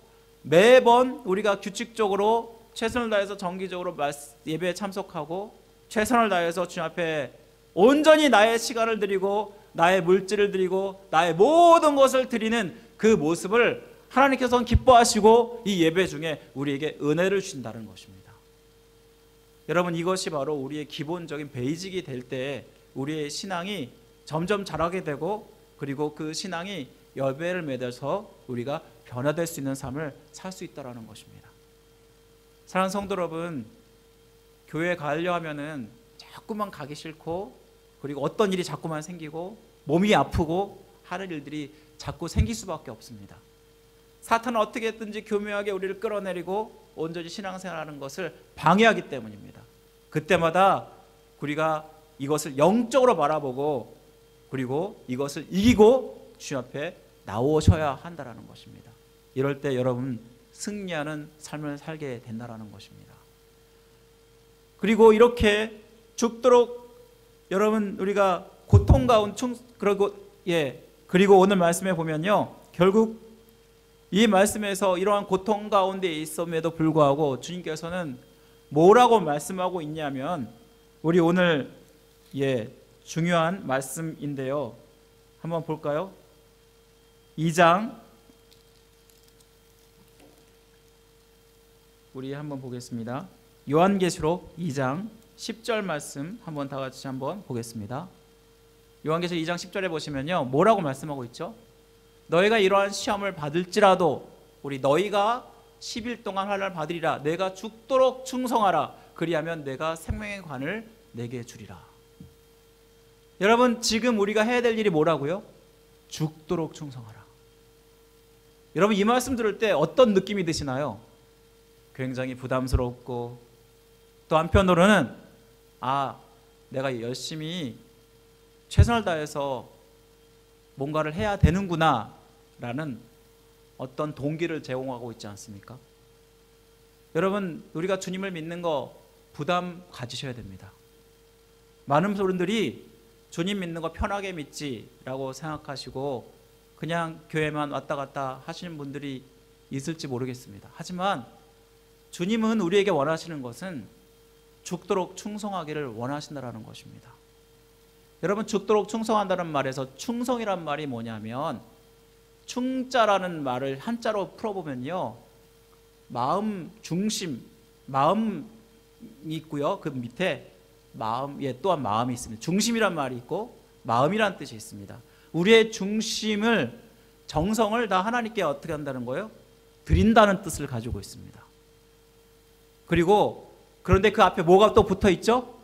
매번 우리가 규칙적으로 최선을 다해서 정기적으로 예배에 참석하고 최선을 다해서 주님 앞에 온전히 나의 시간을 드리고 나의 물질을 드리고 나의 모든 것을 드리는 그 모습을 하나님께서는 기뻐하시고 이 예배 중에 우리에게 은혜를 주신다는 것입니다. 여러분, 이것이 바로 우리의 기본적인 베이직이 될 때 우리의 신앙이 점점 자라게 되고 그리고 그 신앙이 열매를 맺어서 우리가 변화될 수 있는 삶을 살 수 있다는 것입니다. 사랑하는 성도 여러분, 교회에 가려 하면은 자꾸만 가기 싫고 그리고 어떤 일이 자꾸만 생기고 몸이 아프고 하는 일들이 자꾸 생길 수밖에 없습니다. 사탄은 어떻게든지 교묘하게 우리를 끌어내리고 온전히 신앙생활하는 것을 방해하기 때문입니다. 그때마다 우리가 이것을 영적으로 바라보고 그리고 이것을 이기고 주님 앞에 나오셔야 한다는 것입니다. 이럴 때 여러분 승리하는 삶을 살게 된다는 것입니다. 그리고 이렇게 죽도록 여러분 우리가 고통 가운데 그리고 오늘 말씀에 보면요, 결국 이 말씀에서 이러한 고통 가운데 있음에도 불구하고 주님께서는 뭐라고 말씀하고 있냐면, 우리 오늘 중요한 말씀인데요, 한번 볼까요? 2장 우리 한번 보겠습니다. 요한계시록 2장 10절 말씀 한번 다 같이 한번 보겠습니다. 요한계시록 2장 10절에 보시면요, 뭐라고 말씀하고 있죠? 너희가 이러한 시험을 받을지라도 우리 너희가 10일 동안 환난을 받으리라. 내가 죽도록 충성하라. 그리하면 내가 생명의 관을 내게 주리라. 여러분, 지금 우리가 해야 될 일이 뭐라고요? 죽도록 충성하라. 여러분, 이 말씀 들을 때 어떤 느낌이 드시나요? 굉장히 부담스럽고 또 한편으로는 내가 열심히 최선을 다해서 뭔가를 해야 되는구나 라는 어떤 동기를 제공하고 있지 않습니까? 여러분, 우리가 주님을 믿는 거 부담 가지셔야 됩니다. 많은 분들이 주님 믿는 거 편하게 믿지라고 생각하시고 그냥 교회만 왔다 갔다 하시는 분들이 있을지 모르겠습니다. 하지만 주님은 우리에게 원하시는 것은 죽도록 충성하기를 원하신다는 것입니다. 여러분, 죽도록 충성한다는 말에서 충성이란 말이 뭐냐면, 충자라는 말을 한자로 풀어보면요, 마음 중심, 마음이 있고요, 그 밑에 또한 마음이 있습니다. 중심이란 말이 있고 마음이란 뜻이 있습니다. 우리의 중심을, 정성을 다 하나님께 어떻게 한다는 거예요? 드린다는 뜻을 가지고 있습니다. 그리고 그런데 그 앞에 뭐가 또 붙어 있죠?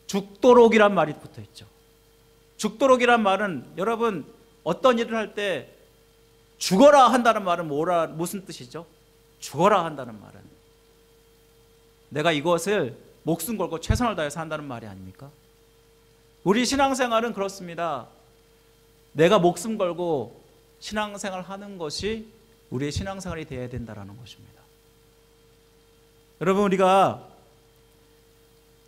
죽도록이란 말이 붙어 있죠. 죽도록이란 말은 여러분 어떤 일을 할 때 죽어라 한다는 말은 무슨 뜻이죠? 죽어라 한다는 말은 내가 이것을 목숨 걸고 최선을 다해서 한다는 말이 아닙니까? 우리 신앙생활은 그렇습니다. 내가 목숨 걸고 신앙생활 하는 것이 우리의 신앙생활이 되어야 된다는 것입니다. 여러분, 우리가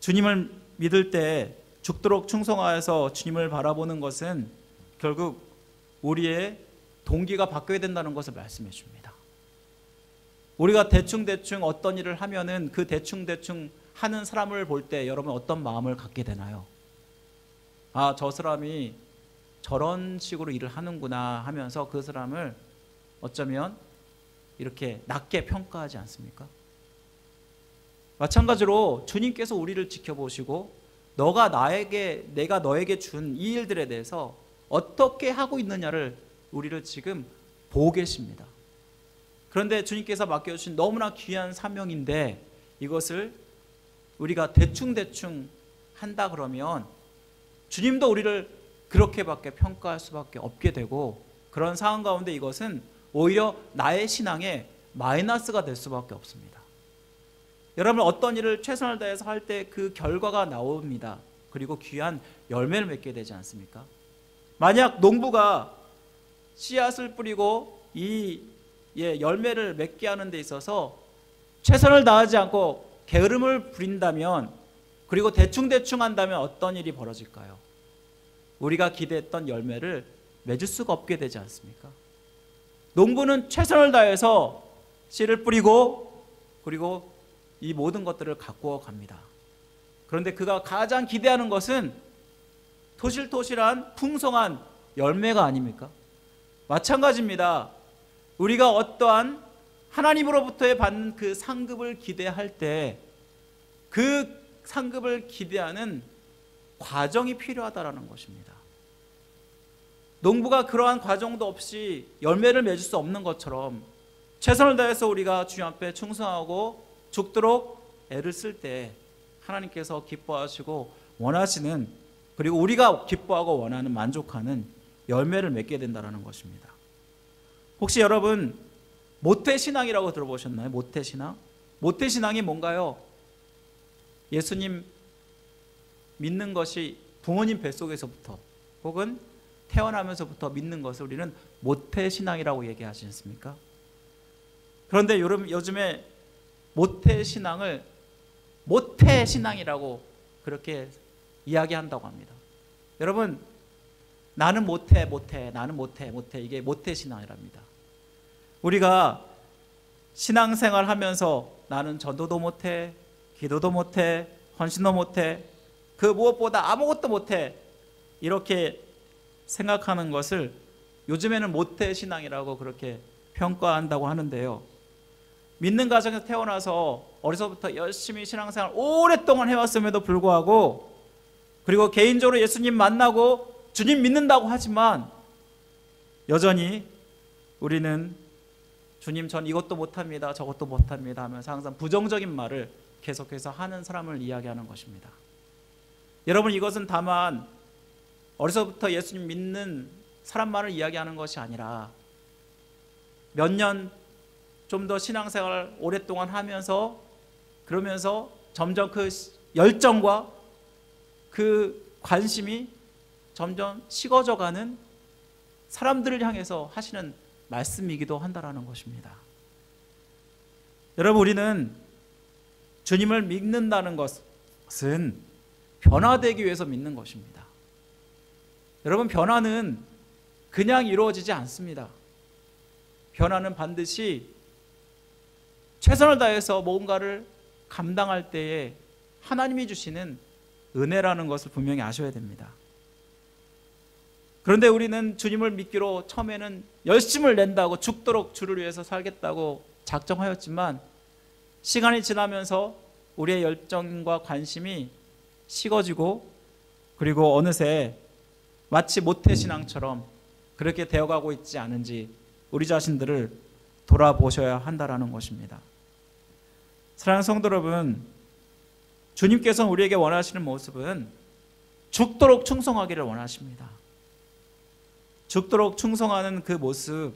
주님을 믿을 때 죽도록 충성하여서 주님을 바라보는 것은 결국 우리의 동기가 바뀌어야 된다는 것을 말씀해 줍니다. 우리가 대충대충 어떤 일을 하면은 그 대충대충 하는 사람을 볼 때 여러분 어떤 마음을 갖게 되나요? 아, 저 사람이 저런 식으로 일을 하는구나 하면서 그 사람을 어쩌면 이렇게 낮게 평가하지 않습니까? 마찬가지로 주님께서 우리를 지켜보시고 내가 너에게 준 이 일들에 대해서 어떻게 하고 있느냐를 우리를 지금 보고 계십니다. 그런데 주님께서 맡겨주신 너무나 귀한 사명인데 이것을 우리가 대충대충 한다 그러면 주님도 우리를 그렇게밖에 평가할 수밖에 없게 되고, 그런 상황 가운데 이것은 오히려 나의 신앙에 마이너스가 될 수밖에 없습니다. 여러분, 어떤 일을 최선을 다해서 할 때 그 결과가 나옵니다. 그리고 귀한 열매를 맺게 되지 않습니까? 만약 농부가 씨앗을 뿌리고 이 열매를 맺게 하는 데 있어서 최선을 다하지 않고 게으름을 부린다면, 그리고 대충대충 한다면 어떤 일이 벌어질까요? 우리가 기대했던 열매를 맺을 수가 없게 되지 않습니까? 농부는 최선을 다해서 씨를 뿌리고 그리고 이 모든 것들을 가꾸어 갑니다. 그런데 그가 가장 기대하는 것은 토실토실한 풍성한 열매가 아닙니까? 마찬가지입니다. 우리가 어떠한 하나님으로부터의 받는 그 상급을 기대할 때 그 상급을 기대하는 과정이 필요하다라는 것입니다. 농부가 그러한 과정도 없이 열매를 맺을 수 없는 것처럼 최선을 다해서 우리가 주님 앞에 충성하고 죽도록 애를 쓸 때 하나님께서 기뻐하시고 원하시는, 그리고 우리가 기뻐하고 원하는, 만족하는 열매를 맺게 된다는 것입니다. 혹시 여러분 모태신앙이라고 들어보셨나요? 모태신앙? 모태신앙이 뭔가요? 예수님 믿는 것이 부모님 뱃속에서부터 혹은 태어나면서부터 믿는 것을 우리는 모태신앙이라고 얘기하지 않습니까? 그런데 요즘에 모태신앙을 모태신앙이라고 그렇게 이야기한다고 합니다. 여러분, 나는 못해, 나는 못해, 이게 모태신앙이랍니다. 우리가 신앙생활 하면서 나는 전도도 못해, 기도도 못해, 헌신도 못해, 그 무엇보다 아무것도 못해, 이렇게 생각하는 것을 요즘에는 모태신앙이라고 그렇게 평가한다고 하는데요, 믿는 가정에서 태어나서 어려서부터 열심히 신앙생활 오랫동안 해왔음에도 불구하고, 그리고 개인적으로 예수님 만나고 주님 믿는다고 하지만 여전히 우리는 주님 전 이것도 못합니다, 저것도 못합니다 하면서 항상 부정적인 말을 계속해서 하는 사람을 이야기하는 것입니다. 여러분, 이것은 다만 어려서부터 예수님 믿는 사람만을 이야기하는 것이 아니라 몇 년 좀 더 신앙생활을 오랫동안 하면서 그러면서 점점 그 열정과 그 관심이 점점 식어져가는 사람들을 향해서 하시는 말씀이기도 한다라는 것입니다. 여러분, 우리는 주님을 믿는다는 것은 변화되기 위해서 믿는 것입니다. 여러분, 변화는 그냥 이루어지지 않습니다. 변화는 반드시 최선을 다해서 뭔가를 감당할 때에 하나님이 주시는 은혜라는 것을 분명히 아셔야 됩니다. 그런데 우리는 주님을 믿기로 처음에는 열심을 낸다고, 죽도록 주를 위해서 살겠다고 작정하였지만 시간이 지나면서 우리의 열정과 관심이 식어지고, 그리고 어느새 마치 모태신앙처럼 그렇게 되어가고 있지 않은지 우리 자신들을 돌아보셔야 한다라는 것입니다. 사랑하는 성도 여러분, 주님께서는 우리에게 원하시는 모습은 죽도록 충성하기를 원하십니다. 죽도록 충성하는 그 모습,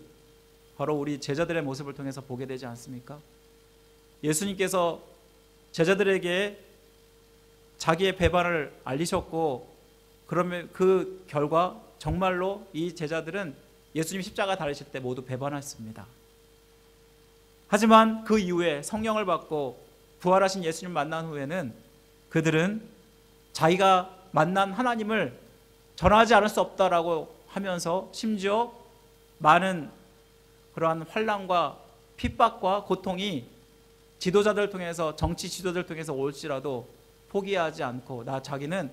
바로 우리 제자들의 모습을 통해서 보게 되지 않습니까? 예수님께서 제자들에게 자기의 배반을 알리셨고, 그러면 그 결과 정말로 이 제자들은 예수님 십자가 달리실 때 모두 배반했습니다. 하지만 그 이후에 성령을 받고 부활하신 예수님 만난 후에는 그들은 자기가 만난 하나님을 전하지 않을 수 없다라고 하면서 심지어 많은 그러한 환난과 핍박과 고통이 지도자들 통해서, 정치 지도자들 통해서 올지라도 포기하지 않고 자기는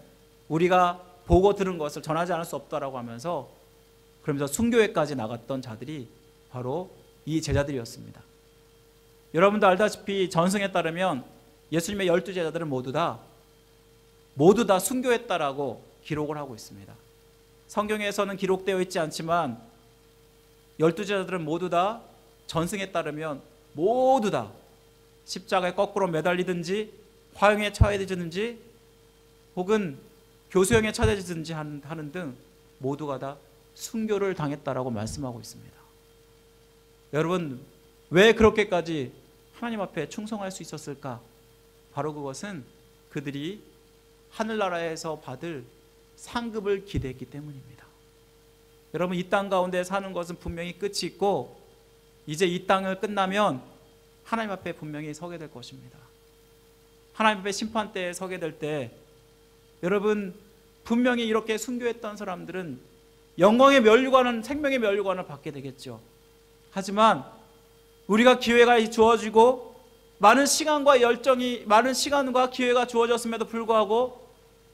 우리가 보고 들은 것을 전하지 않을 수 없다라고 하면서 그러면서 순교회까지 나갔던 자들이 바로 이 제자들이었습니다. 여러분도 알다시피 전승에 따르면 예수님의 12제자들은 모두 다 순교했다라고 기록을 하고 있습니다. 성경에서는 기록되어 있지 않지만 12제자들은 모두 다 전승에 따르면 모두 다 십자가에 거꾸로 매달리든지 화형에 처해지든지 혹은 교수형에 처해지든지 하는 등 모두가 다 순교를 당했다라고 말씀하고 있습니다. 여러분, 왜 그렇게까지 하나님 앞에 충성할 수 있었을까? 바로 그것은 그들이 하늘나라에서 받을 상급을 기대했기 때문입니다. 여러분, 이 땅 가운데 사는 것은 분명히 끝이 있고 이제 이 땅을 끝나면 하나님 앞에 분명히 서게 될 것입니다. 하나님 앞에 심판대에 서게 될 때 여러분, 분명히 이렇게 순교했던 사람들은 영광의 면류관은, 생명의 면류관을 받게 되겠죠. 하지만 우리가 기회가 주어지고 많은 시간과 열정이, 많은 시간과 기회가 주어졌음에도 불구하고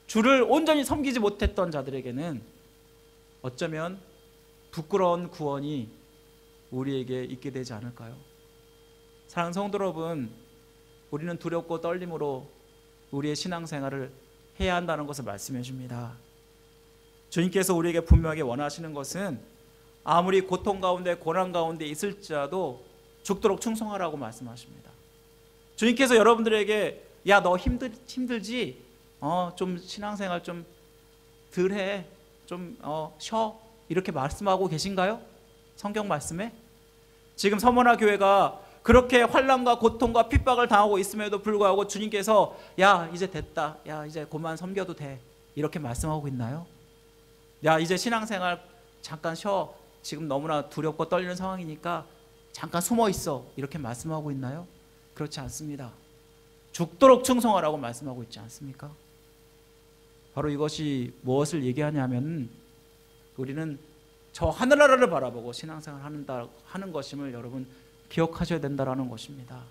주를 온전히 섬기지 못했던 자들에게는 어쩌면 부끄러운 구원이 우리에게 있게 되지 않을까요? 사랑하는 성도 여러분, 우리는 두렵고 떨림으로 우리의 신앙생활을 해야 한다는 것을 말씀해 줍니다. 주님께서 우리에게 분명하게 원하시는 것은 아무리 고통 가운데 고난 가운데 있을지라도 죽도록 충성하라고 말씀하십니다. 주님께서 여러분들에게 야, 너 힘들지? 좀 신앙생활 좀 덜 해. 좀 쉬어. 이렇게 말씀하고 계신가요? 성경 말씀에? 지금 서머나 교회가 그렇게 환난과 고통과 핍박을 당하고 있음에도 불구하고 주님께서 야, 이제 됐다. 야, 이제 그만 섬겨도 돼. 이렇게 말씀하고 있나요? 야, 이제 신앙생활 잠깐 쉬어. 지금 너무나 두렵고 떨리는 상황이니까 잠깐 숨어 있어. 이렇게 말씀하고 있나요? 그렇지 않습니다. 죽도록 충성하라고 말씀하고 있지 않습니까? 바로 이것이 무엇을 얘기하냐면 우리는 저 하늘나라를 바라보고 신앙생활 하는 것임을 여러분 기억하셔야 된다는 것입니다.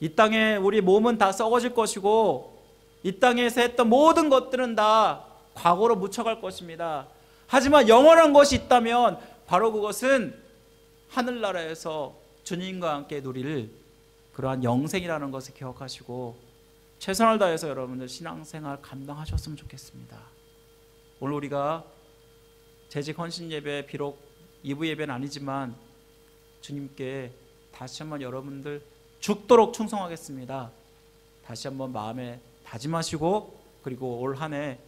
이 땅에 우리 몸은 다 썩어질 것이고 이 땅에서 했던 모든 것들은 다 과거로 묻혀갈 것입니다. 하지만 영원한 것이 있다면 바로 그것은 하늘나라에서 주님과 함께 누릴 그러한 영생이라는 것을 기억하시고 최선을 다해서 여러분들 신앙생활 감당하셨으면 좋겠습니다. 오늘 우리가 재직 헌신 예배, 비록 2부 예배는 아니지만 주님께 다시 한번 여러분들 죽도록 충성하겠습니다. 다시 한번 마음에 다짐하시고 그리고 올 한 해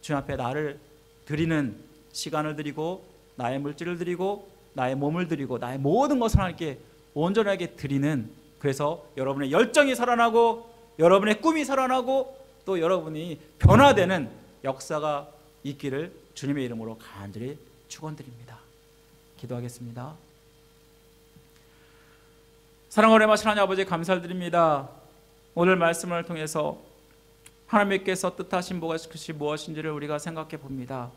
주님 앞에 나를 드리는 시간을 드리고 나의 물질을 드리고 나의 몸을 드리고 나의 모든 것을 하나님께 온전하게 드리는, 그래서 여러분의 열정이 살아나고 여러분의 꿈이 살아나고 또 여러분이 변화되는 역사가 있기를 주님의 이름으로 간절히 축원드립니다. 기도하겠습니다. 사랑하는 하나님 아버지, 감사드립니다. 오늘 말씀을 통해서 하나님께서 뜻하신 것이 무엇인지를 우리가 생각해 봅니다.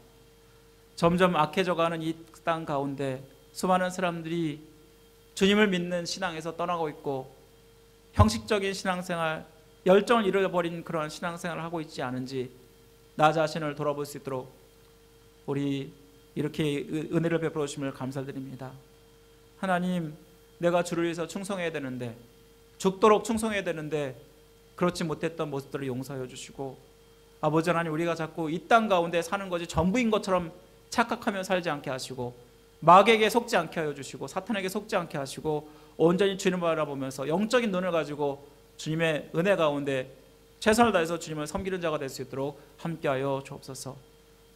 점점 악해져가는 이 땅 가운데 수많은 사람들이 주님을 믿는 신앙에서 떠나고 있고 형식적인 신앙생활, 열정을 잃어버린 그런 신앙생활을 하고 있지 않은지 나 자신을 돌아볼 수 있도록 우리 이렇게 은혜를 베풀어 주심을 감사드립니다. 하나님, 내가 주를 위해서 충성해야 되는데, 죽도록 충성해야 되는데 그렇지 못했던 모습들을 용서해 주시고, 아버지 하나님, 우리가 자꾸 이 땅 가운데 사는 것이 전부인 것처럼 착각하며 살지 않게 하시고 마귀에게 속지 않게 하여 주시고 사탄에게 속지 않게 하시고 온전히 주님을 바라보면서 영적인 눈을 가지고 주님의 은혜 가운데 최선을 다해서 주님을 섬기는 자가 될 수 있도록 함께하여 주옵소서.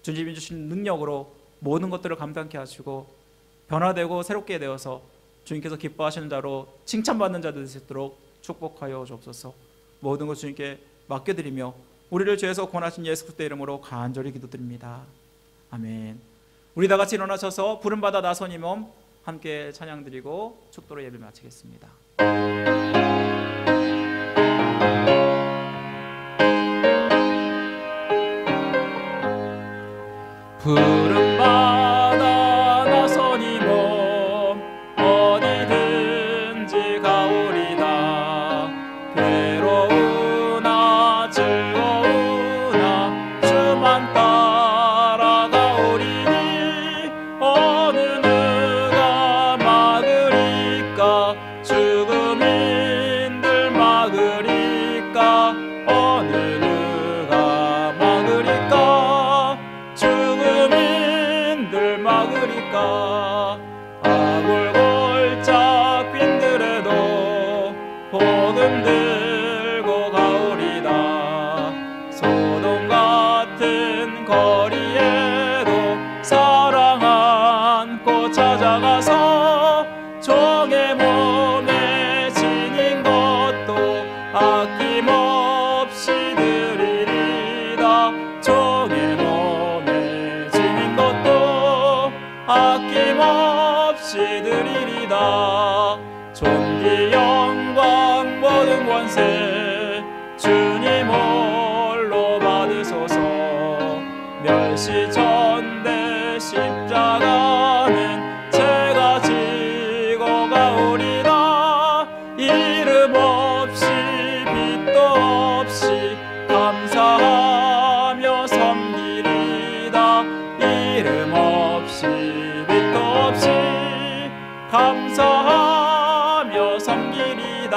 주님이 주신 능력으로 모든 것들을 감당케 하시고 변화되고 새롭게 되어서 주님께서 기뻐하시는 자로 칭찬받는 자들 될 수 있도록 축복하여 주옵소서. 모든 것 주님께 맡겨드리며 우리를 죄에서 구원하신 예수 그리스도의 이름으로 간절히 기도드립니다. 아멘. 우리 다 같이 일어나셔서 부름받아 나선 이 몸 함께 찬양드리고 축도로 예배 마치겠습니다. 부름받아 나선 이 몸 어디든지 가오리다. 괴로우나 즐거우나 주만 따라 복음 들고 가오리다. 소돔 같은 거리에도 사랑 안고 찾아가서 종의 몸에 지닌 것도 아낌없이 드리리다. 종의 몸에 지닌 것도 아낌없이 드리리다. 존귀 영광 모든 권세 주님 홀로 받으소서. 멸시 전대 십자가는 제가 지고 가오리다. 이름 없이 빛도 없이 감사하며 섬기리다. 이름 없이 빛도 없이 감사하며 섬기리다.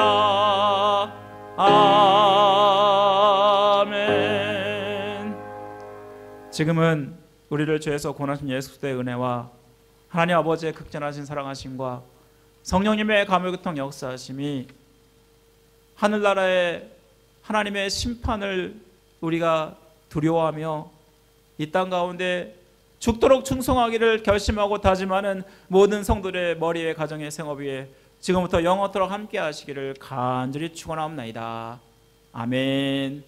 아멘. 지금은 우리를 죄에서 구원하신 예수 그리스도의 은혜와 하나님 아버지의 극진하신 사랑하심과 성령님의 감화교통 역사하심이 하늘나라의 하나님의 심판을 우리가 두려워하며 이 땅 가운데 죽도록 충성하기를 결심하고 다짐하는 모든 성도들의 머리에 가정의 생업 위에 지금부터 영원토록 함께 하시기를 간절히 축원하옵나이다. 아멘.